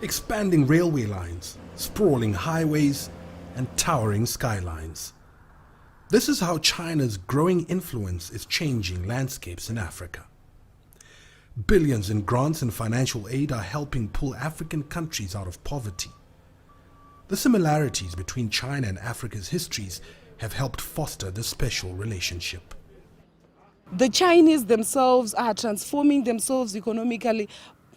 expanding railway lines, sprawling highways, and towering skylines. This is how China's growing influence is changing landscapes in Africa. Billions in grants and financial aid are helping pull African countries out of poverty. The similarities between China and Africa's histories have helped foster this special relationship. The Chinese themselves are transforming themselves economically.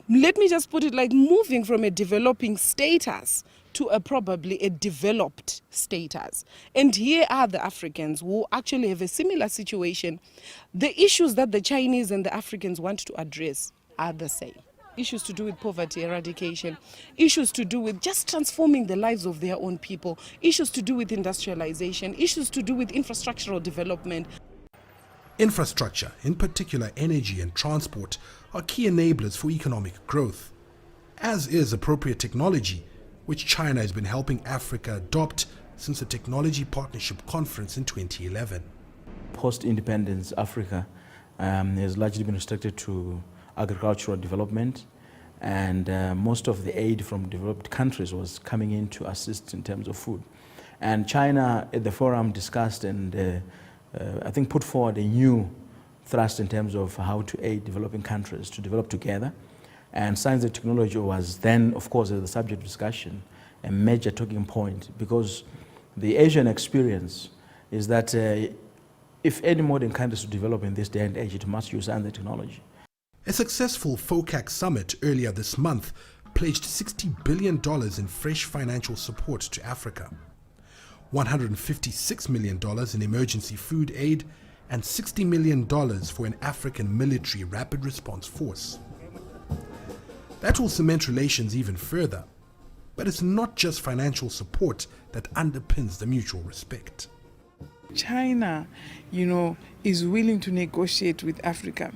Let me just put it like moving from a developing status to probably a developed status. And here are the Africans who actually have a similar situation. The issues that the Chinese and the Africans want to address are the same. Issues to do with poverty eradication, issues to do with just transforming the lives of their own people, issues to do with industrialization, issues to do with infrastructural development. Infrastructure, in particular energy and transport, are key enablers for economic growth, as is appropriate technology, which China has been helping Africa adopt since the Technology Partnership Conference in 2011. Post-independence, Africa has largely been restricted to agricultural development, and most of the aid from developed countries was coming in to assist in terms of food. And China at the forum discussed and I think put forward a new thrust in terms of how to aid developing countries to develop together. And science and technology was then, of course, as the subject of discussion, a major talking point, because the Asian experience is that if any modern countries to develop in this day and age, it must use science and technology. A successful FOCAC summit earlier this month pledged $60 billion in fresh financial support to Africa, $156 million in emergency food aid, and $60 million for an African military rapid response force. That will cement relations even further, but it's not just financial support that underpins the mutual respect. China, is willing to negotiate with Africa.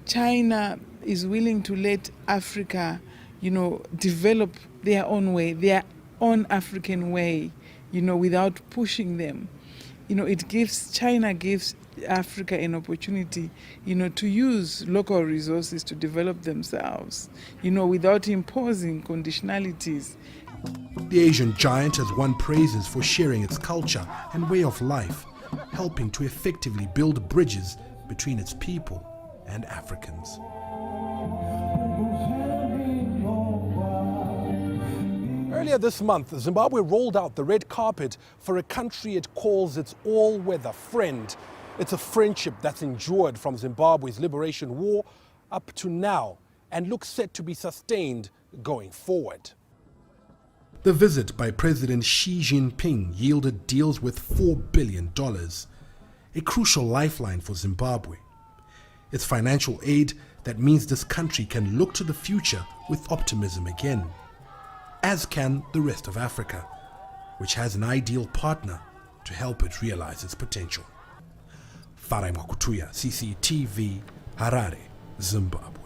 China is willing to let Africa, develop their own way, their own African way, without pushing them. China gives Africa an opportunity, to use local resources to develop themselves, without imposing conditionalities. The Asian giant has won praises for sharing its culture and way of life, helping to effectively build bridges between its people and Africans. Earlier this month, Zimbabwe rolled out the red carpet for a country it calls its all-weather friend. It's a friendship that's endured from Zimbabwe's liberation war up to now and looks set to be sustained going forward. The visit by President Xi Jinping yielded deals worth $4 billion, a crucial lifeline for Zimbabwe. It's financial aid that means this country can look to the future with optimism again, as can the rest of Africa, which has an ideal partner to help it realize its potential. Farai Mwakutuya, CCTV, Harare, Zimbabwe.